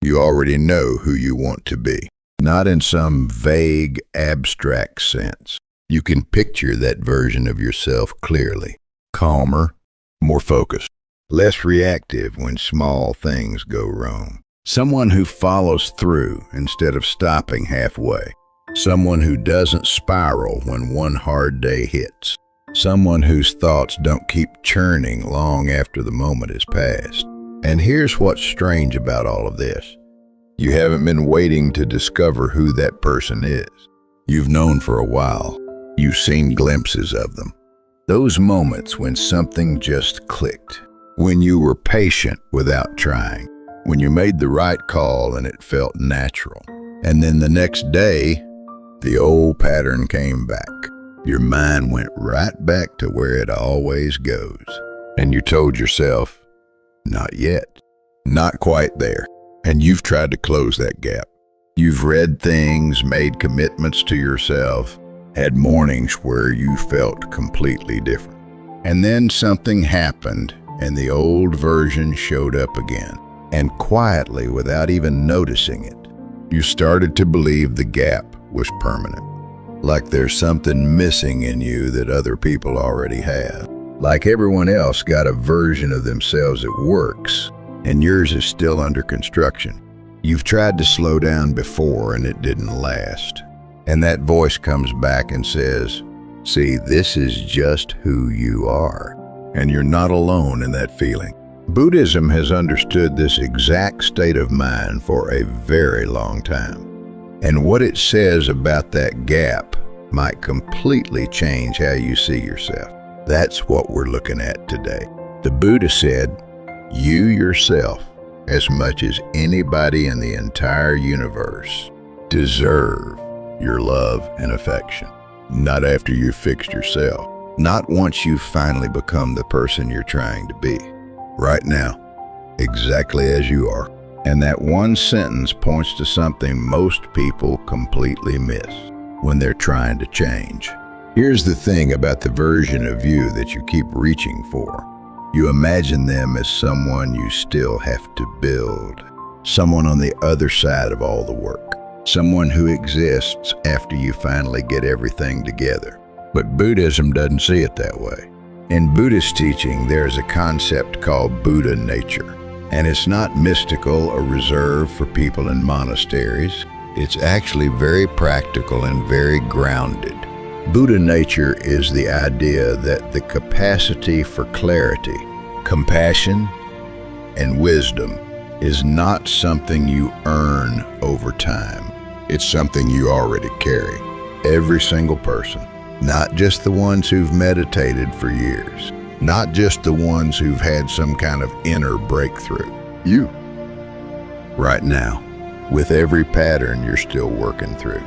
You already know who you want to be, not in some vague, abstract sense. You can picture that version of yourself clearly, calmer, more focused, less reactive when small things go wrong. Someone who follows through instead of stopping halfway. Someone who doesn't spiral when one hard day hits. Someone whose thoughts don't keep churning long after the moment is past. And here's what's strange about all of this. You haven't been waiting to discover who that person is. You've known for a while. You've seen glimpses of them. Those moments when something just clicked. When you were patient without trying. When you made the right call and it felt natural. And then the next day, the old pattern came back. Your mind went right back to where it always goes. And you told yourself, not yet, not quite there. And you've tried to close that gap. You've read things, made commitments to yourself, had mornings where you felt completely different. And then something happened and the old version showed up again. And quietly, without even noticing it, you started to believe the gap was permanent. Like there's something missing in you that other people already have. Like everyone else got a version of themselves that works, and yours is still under construction. You've tried to slow down before and it didn't last. And that voice comes back and says, see, this is just who you are. And you're not alone in that feeling. Buddhism has understood this exact state of mind for a very long time. And what it says about that gap might completely change how you see yourself. That's what we're looking at today. The Buddha said, you yourself, as much as anybody in the entire universe, deserve your love and affection. Not after you've fixed yourself. Not once you've finally become the person you're trying to be. Right now, exactly as you are. And that one sentence points to something most people completely miss when they're trying to change. Here's the thing about the version of you that you keep reaching for. You imagine them as someone you still have to build. Someone on the other side of all the work. Someone who exists after you finally get everything together. But Buddhism doesn't see it that way. In Buddhist teaching, there's a concept called Buddha nature. And it's not mystical or reserved for people in monasteries. It's actually very practical and very grounded. Buddha nature is the idea that the capacity for clarity, compassion, and wisdom is not something you earn over time. It's something you already carry. Every single person. Not just the ones who've meditated for years. Not just the ones who've had some kind of inner breakthrough. You. Right now, with every pattern you're still working through.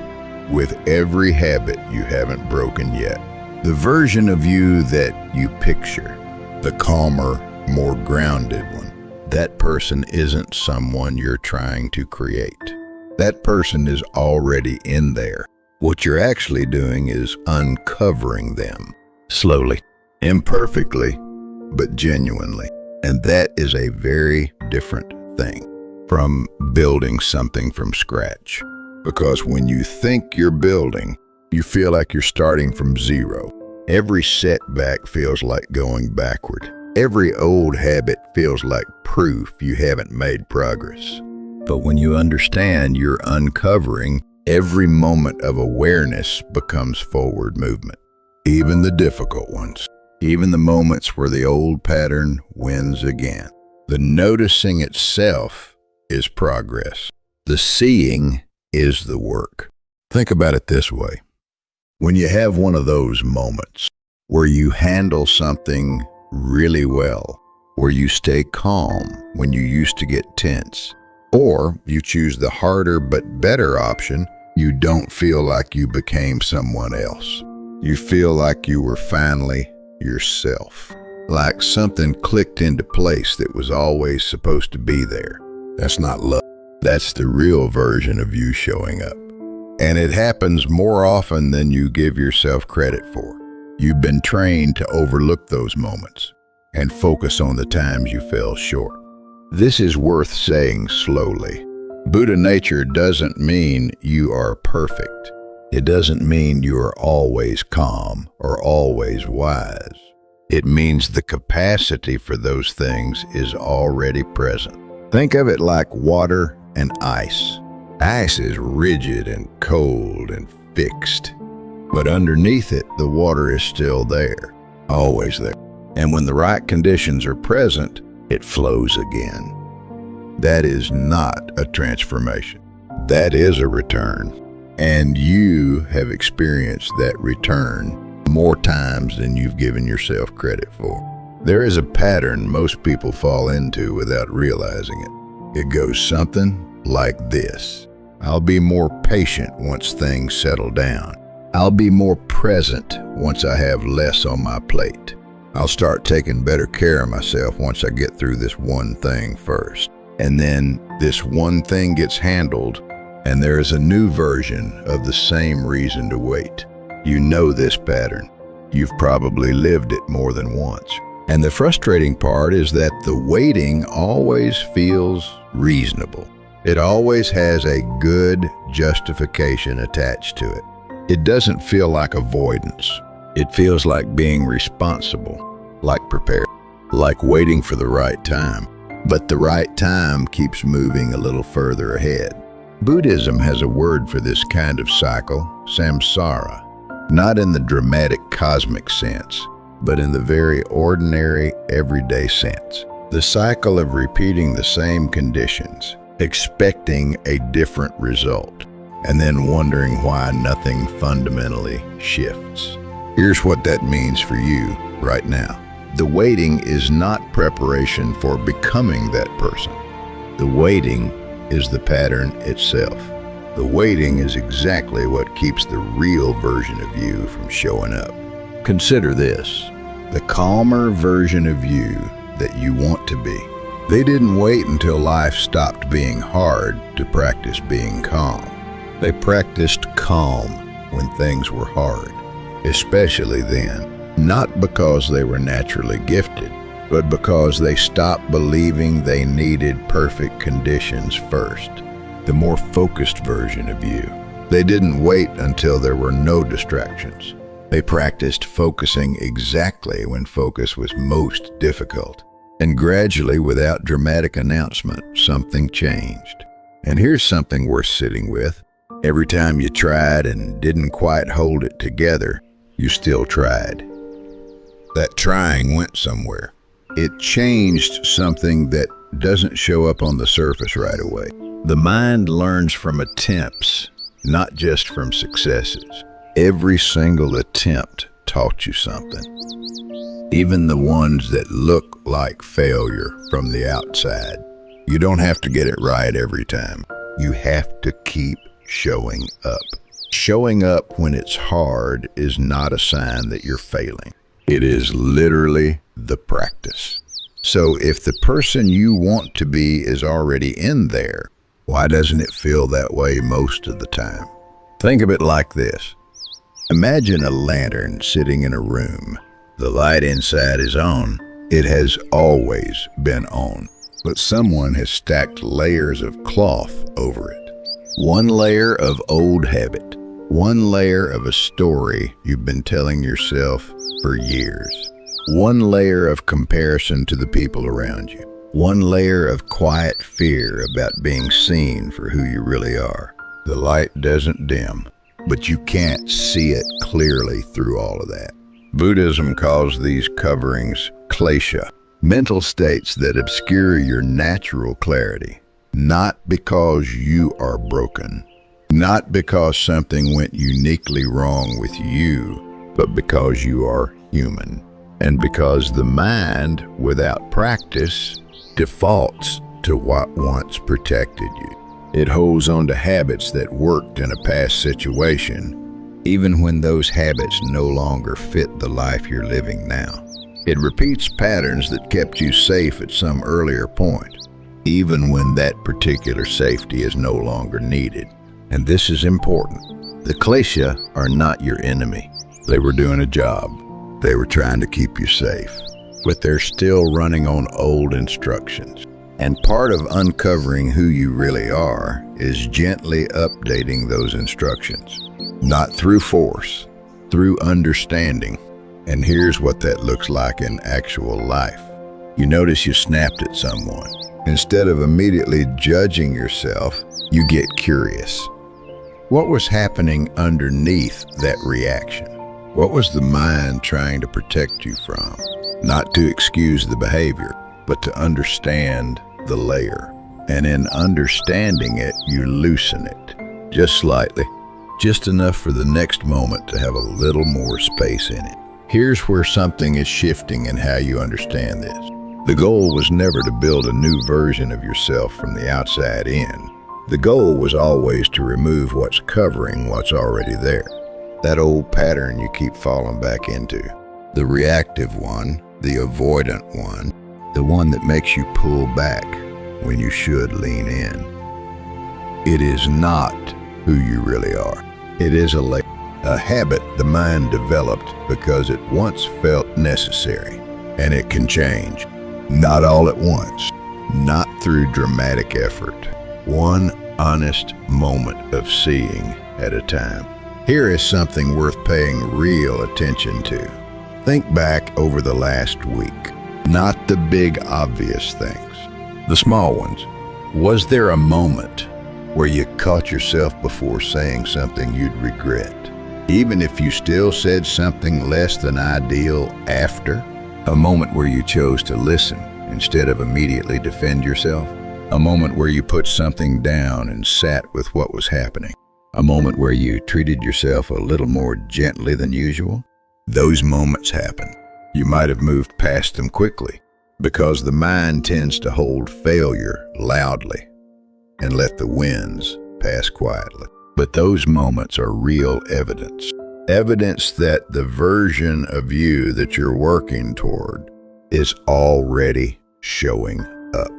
With every habit you haven't broken yet. The version of you that you picture. The calmer, more grounded one. That person isn't someone you're trying to create. That person is already in there. What you're actually doing is uncovering them. Slowly. Imperfectly, but genuinely. And that is a very different thing from building something from scratch. Because when you think you're building, you feel like you're starting from zero. Every setback feels like going backward. Every old habit feels like proof you haven't made progress. But when you understand you're uncovering, every moment of awareness becomes forward movement. Even the difficult ones. Even the moments where the old pattern wins again. The noticing itself is progress. The seeing is the work. Think about it this way. When you have one of those moments where you handle something really well, where you stay calm when you used to get tense, or you choose the harder but better option, you don't feel like you became someone else. You feel like you were finally yourself. Like something clicked into place that was always supposed to be there. That's not love. That's the real version of you showing up. And it happens more often than you give yourself credit for. You've been trained to overlook those moments and focus on the times you fell short. This is worth saying slowly, Buddha nature doesn't mean you are perfect. It doesn't mean you are always calm or always wise. It means the capacity for those things is already present. Think of it like water and ice. Ice is rigid and cold and fixed, but underneath it, the water is still there, always there. And when the right conditions are present, it flows again. That is not a transformation. That is a return. And you have experienced that return more times than you've given yourself credit for. There is a pattern most people fall into without realizing it. It goes something like this. I'll be more patient once things settle down. I'll be more present once I have less on my plate. I'll start taking better care of myself once I get through this one thing first. And then this one thing gets handled, and there is a new version of the same reason to wait. You know this pattern. You've probably lived it more than once. And the frustrating part is that the waiting always feels reasonable. It always has a good justification attached to it. It doesn't feel like avoidance. It feels like being responsible, like prepared, like waiting for the right time. But the right time keeps moving a little further ahead. Buddhism has a word for this kind of cycle, samsara, not in the dramatic cosmic sense, but in the very ordinary, everyday sense. The cycle of repeating the same conditions, expecting a different result, and then wondering why nothing fundamentally shifts. Here's what that means for you right now. The waiting is not preparation for becoming that person. The waiting is the pattern itself. The waiting is exactly what keeps the real version of you from showing up. Consider this, the calmer version of you that you want to be. They didn't wait until life stopped being hard to practice being calm. They practiced calm when things were hard, especially then. Not because they were naturally gifted, but because they stopped believing they needed perfect conditions first. The more focused version of you. They didn't wait until there were no distractions. They practiced focusing exactly when focus was most difficult. And gradually, without dramatic announcement, something changed. And here's something worth sitting with. Every time you tried and didn't quite hold it together, you still tried. That trying went somewhere. It changed something that doesn't show up on the surface right away. The mind learns from attempts, not just from successes. Every single attempt taught you something. Even the ones that look like failure from the outside. You don't have to get it right every time. You have to keep showing up. Showing up when it's hard is not a sign that you're failing. It is literally the practice. So if the person you want to be is already in there, why doesn't it feel that way most of the time? Think of it like this. Imagine a lantern sitting in a room. The light inside is on. It has always been on. But someone has stacked layers of cloth over it. One layer of old habit. One layer of a story you've been telling yourself for years. One layer of comparison to the people around you. One layer of quiet fear about being seen for who you really are. The light doesn't dim, but you can't see it clearly through all of that. Buddhism calls these coverings klesha, mental states that obscure your natural clarity, not because you are broken, not because something went uniquely wrong with you, but because you are human, and because the mind, without practice, defaults to what once protected you. It holds on to habits that worked in a past situation, even when those habits no longer fit the life you're living now. It repeats patterns that kept you safe at some earlier point, even when that particular safety is no longer needed. And this is important. The klesha are not your enemy. They were doing a job. They were trying to keep you safe, but they're still running on old instructions. And part of uncovering who you really are is gently updating those instructions. Not through force, through understanding. And here's what that looks like in actual life. You notice you snapped at someone. Instead of immediately judging yourself, you get curious. What was happening underneath that reaction? What was the mind trying to protect you from? Not to excuse the behavior, but to understand the layer. And in understanding it, you loosen it. Just slightly. Just enough for the next moment to have a little more space in it. Here's where something is shifting in how you understand this. The goal was never to build a new version of yourself from the outside in. The goal was always to remove what's covering what's already there. That old pattern you keep falling back into. The reactive one, the avoidant one, the one that makes you pull back when you should lean in. It is not who you really are. It is a habit the mind developed because it once felt necessary, and it can change. Not all at once, not through dramatic effort. One honest moment of seeing at a time. Here is something worth paying real attention to. Think back over the last week. Not the big obvious things, the small ones. Was there a moment where you caught yourself before saying something you'd regret? Even if you still said something less than ideal after? A moment where you chose to listen instead of immediately defend yourself? A moment where you put something down and sat with what was happening? A moment where you treated yourself a little more gently than usual? Those moments happen. You might have moved past them quickly because the mind tends to hold failure loudly and let the wins pass quietly. But those moments are real evidence. Evidence that the version of you that you're working toward is already showing up.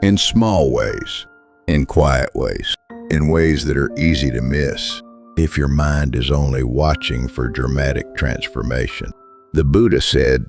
In small ways, in quiet ways, in ways that are easy to miss if your mind is only watching for dramatic transformation. The Buddha said,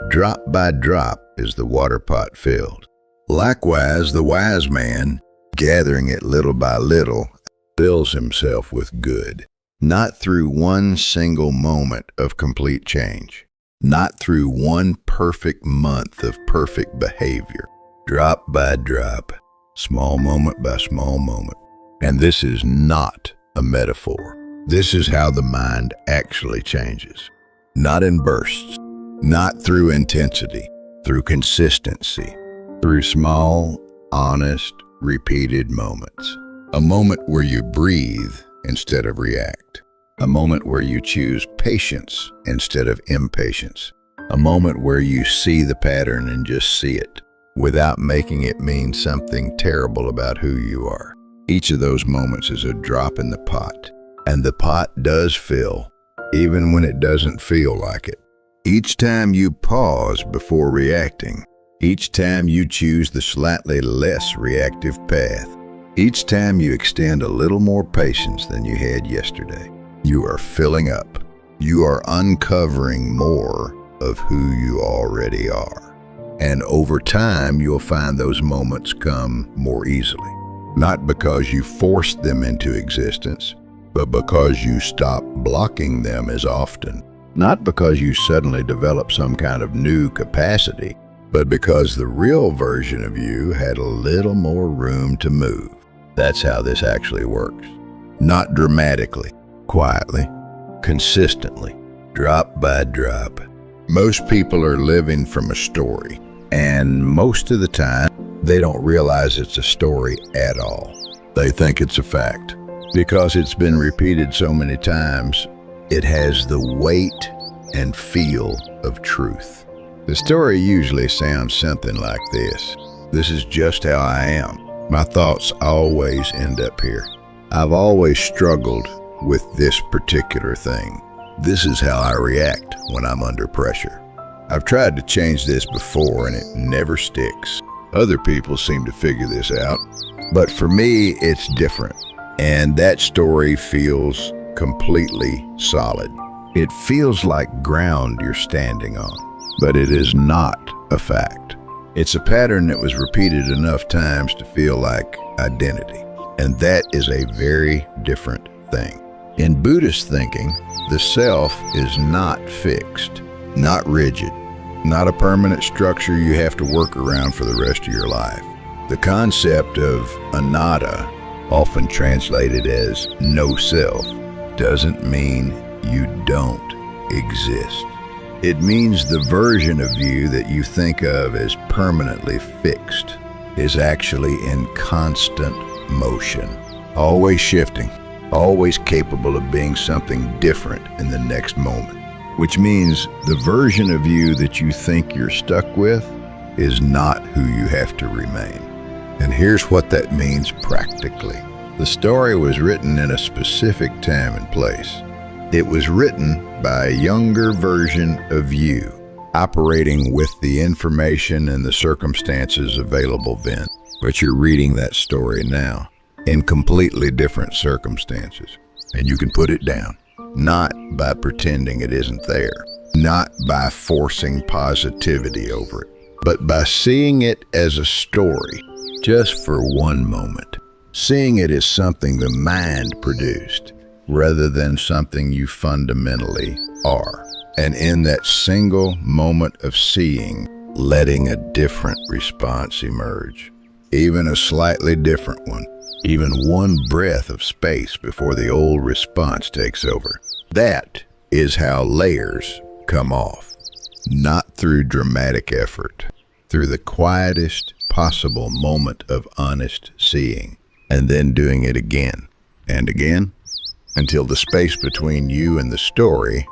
"Drop by drop is the water pot filled." Likewise, the wise man, gathering it little by little, fills himself with good. Not through one single moment of complete change. Not through one perfect month of perfect behavior. Drop by drop, small moment by small moment. And this is not a metaphor. This is how the mind actually changes. Not in bursts, not through intensity, through consistency, through small, honest, repeated moments. A moment where you breathe instead of react. A moment where you choose patience instead of impatience. A moment where you see the pattern and just see it, without making it mean something terrible about who you are. Each of those moments is a drop in the pot, and the pot does fill, even when it doesn't feel like it. Each time you pause before reacting, each time you choose the slightly less reactive path, each time you extend a little more patience than you had yesterday, you are filling up. You are uncovering more of who you already are. And over time, you'll find those moments come more easily. Not because you forced them into existence, but because you stop blocking them as often. Not because you suddenly develop some kind of new capacity, but because the real version of you had a little more room to move. That's how this actually works. Not dramatically, quietly, consistently, drop by drop. Most people are living from a story, and most of the time, they don't realize it's a story at all. They think it's a fact. Because it's been repeated so many times, it has the weight and feel of truth. The story usually sounds something like this. This is just how I am. My thoughts always end up here. I've always struggled with this particular thing. This is how I react when I'm under pressure. I've tried to change this before and it never sticks. Other people seem to figure this out, but for me, it's different. And that story feels completely solid. It feels like ground you're standing on, but it is not a fact. It's a pattern that was repeated enough times to feel like identity. And that is a very different thing. In Buddhist thinking, the self is not fixed, not rigid, not a permanent structure you have to work around for the rest of your life. The concept of anatta, often translated as no self, doesn't mean you don't exist. It means the version of you that you think of as permanently fixed is actually in constant motion, always shifting, always capable of being something different in the next moment, which means the version of you that you think you're stuck with is not who you have to remain. And here's what that means practically. The story was written in a specific time and place. It was written by a younger version of you, operating with the information and the circumstances available then. But you're reading that story now in completely different circumstances. And you can put it down, not by pretending it isn't there, not by forcing positivity over it, but by seeing it as a story. Just for one moment, seeing it as something the mind produced rather than something you fundamentally are. And in that single moment of seeing, letting a different response emerge, even a slightly different one, even one breath of space before the old response takes over. That is how layers come off, not through dramatic effort, through the quietest possible moment of honest seeing, and then doing it again and again until the space between you and the story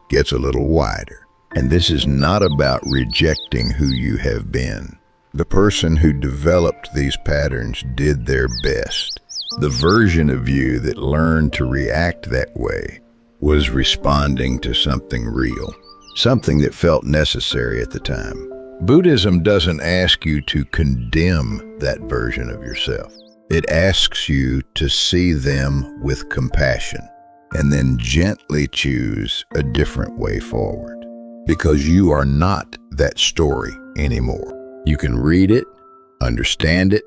gets a little wider. And this is not about rejecting who you have been. The person who developed these patterns did their best. The version of you that learned to react that way was responding to something real, something that felt necessary at the time. Buddhism doesn't ask you to condemn that version of yourself. It asks you to see them with compassion and then gently choose a different way forward. Because you are not that story anymore. You can read it, understand it,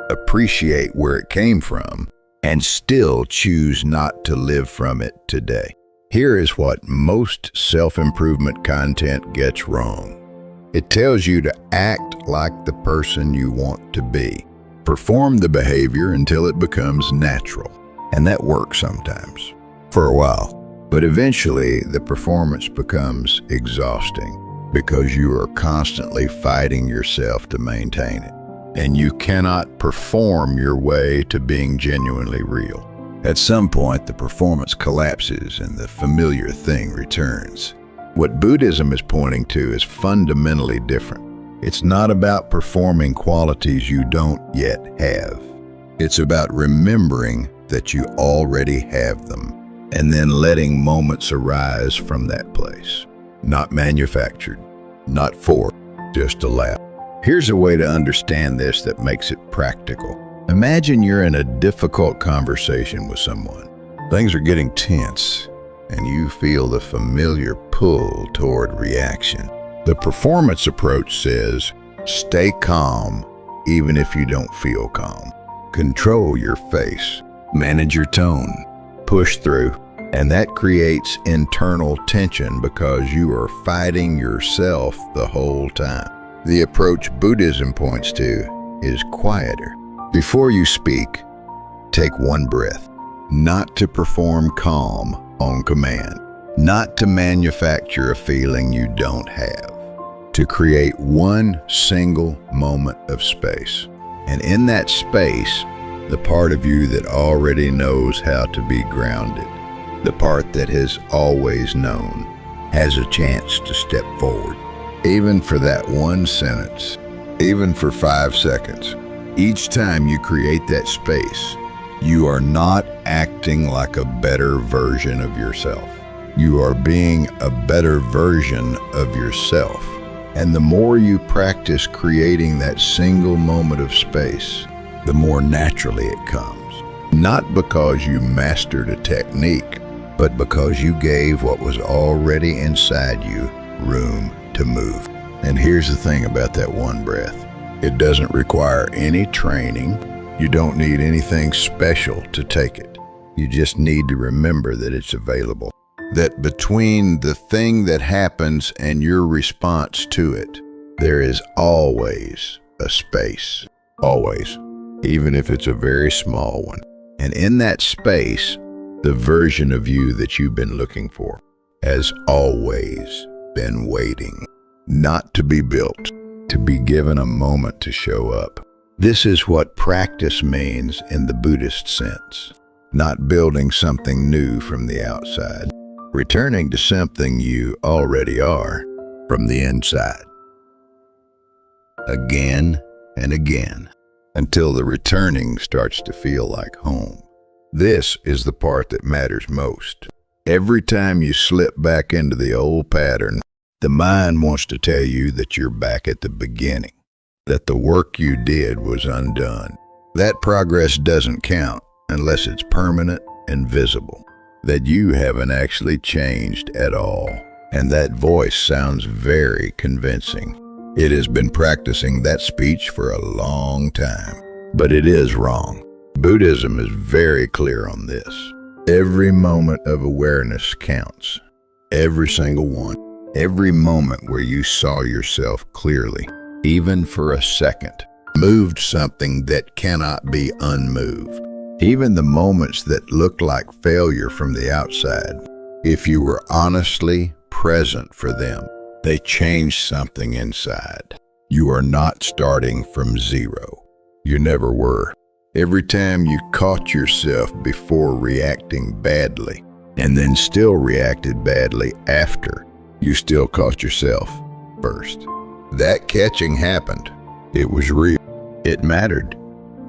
appreciate where it came from, and still choose not to live from it today. Here is what most self-improvement content gets wrong. It tells you to act like the person you want to be. Perform the behavior until it becomes natural. And that works sometimes, for a while. But eventually, the performance becomes exhausting because you are constantly fighting yourself to maintain it. And you cannot perform your way to being genuinely real. At some point, the performance collapses and the familiar thing returns. What Buddhism is pointing to is fundamentally different. It's not about performing qualities you don't yet have. It's about remembering that you already have them, and then letting moments arise from that place. Not manufactured, not forced, just allowed. Here's a way to understand this that makes it practical. Imagine you're in a difficult conversation with someone. Things are getting tense, and you feel the familiar pull toward reaction. The performance approach says, stay calm even if you don't feel calm. Control your face, manage your tone, push through, and that creates internal tension because you are fighting yourself the whole time. The approach Buddhism points to is quieter. Before you speak, take one breath, not to perform calm on command, not to manufacture a feeling you don't have, to create one single moment of space. And in that space, the part of you that already knows how to be grounded, the part that has always known, has a chance to step forward. Even for that one sentence, even for 5 seconds, each time you create that space, you are not acting like a better version of yourself. You are being a better version of yourself. And the more you practice creating that single moment of space, the more naturally it comes. Not because you mastered a technique, but because you gave what was already inside you room to move. And here's the thing about that one breath. It doesn't require any training. You don't need anything special to take it. You just need to remember that it's available. That between the thing that happens and your response to it, there is always a space. Always. Even if it's a very small one. And in that space, the version of you that you've been looking for has always been waiting. Not to be built, to be given a moment to show up. This is what practice means in the Buddhist sense. Not building something new from the outside. Returning to something you already are from the inside. Again and again, until the returning starts to feel like home. This is the part that matters most. Every time you slip back into the old pattern, the mind wants to tell you that you're back at the beginning, that the work you did was undone. That progress doesn't count unless it's permanent and visible, that you haven't actually changed at all. And that voice sounds very convincing. It has been practicing that speech for a long time, but it is wrong. Buddhism is very clear on this. Every moment of awareness counts. Every single one. Every moment where you saw yourself clearly, even for a second, moved something that cannot be unmoved. Even the moments that looked like failure from the outside, if you were honestly present for them, they changed something inside. You are not starting from zero. You never were. Every time you caught yourself before reacting badly, and then still reacted badly after, you still caught yourself first. That catching happened. It was real. It mattered.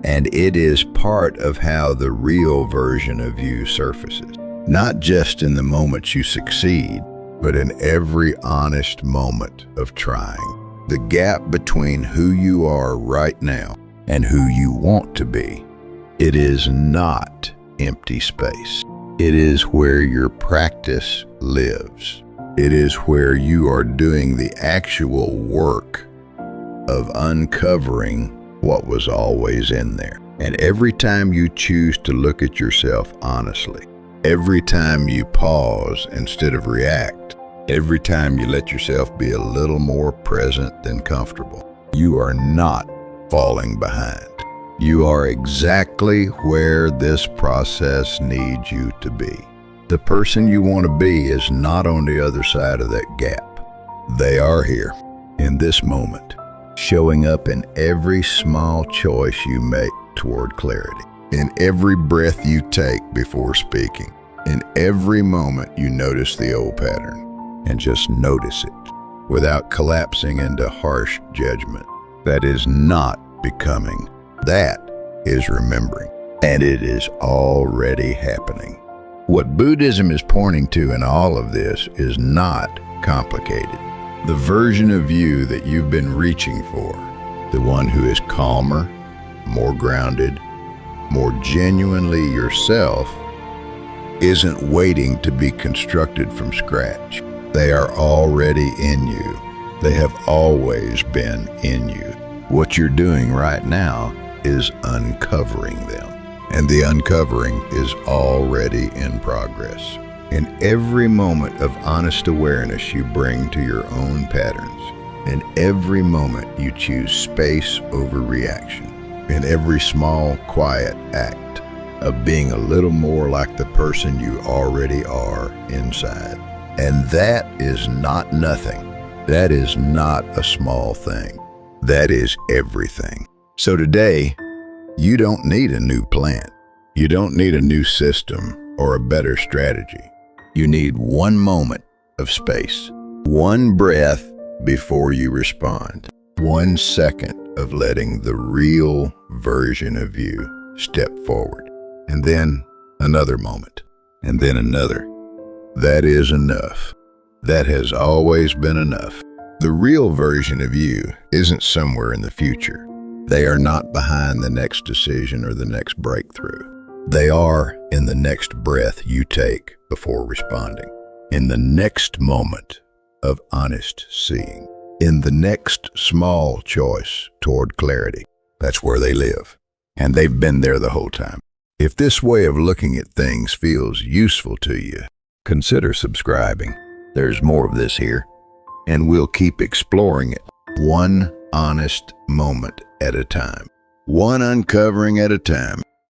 And it is part of how the real version of you surfaces. Not just in the moments you succeed, but in every honest moment of trying. The gap between who you are right now and who you want to be. It is not empty space. It is where your practice lives. It is where you are doing the actual work of uncovering what was always in there. And every time you choose to look at yourself honestly, every time you pause instead of react, every time you let yourself be a little more present than comfortable, you are not falling behind. You are exactly where this process needs you to be. The person you want to be is not on the other side of that gap. They are here, in this moment, showing up in every small choice you make toward clarity, in every breath you take before speaking, in every moment you notice the old pattern, and just notice it, without collapsing into harsh judgment. That is not becoming. That is remembering, and it is already happening. What Buddhism is pointing to in all of this is not complicated. The version of you that you've been reaching for, the one who is calmer, more grounded, more genuinely yourself, isn't waiting to be constructed from scratch. They are already in you. They have always been in you. What you're doing right now is uncovering them. And the uncovering is already in progress. In every moment of honest awareness you bring to your own patterns, in every moment you choose space over reaction, in every small, quiet act of being a little more like the person you already are inside. And that is not nothing. That is not a small thing. That is everything. So today, you don't need a new plan. You don't need a new system or a better strategy. You need one moment of space, one breath before you respond, 1 second of letting the real version of you step forward, and then another moment, and then another. That is enough. That has always been enough. The real version of you isn't somewhere in the future. They are not behind the next decision or the next breakthrough. They are in the next breath you take before responding, in the next moment of honest seeing. in the next small choice toward clarity. That's where they live, and they've been there the whole time. If this way of looking at things feels useful to you, consider subscribing. There's more of this here, and we'll keep exploring it one honest moment at a time, one uncovering at a time.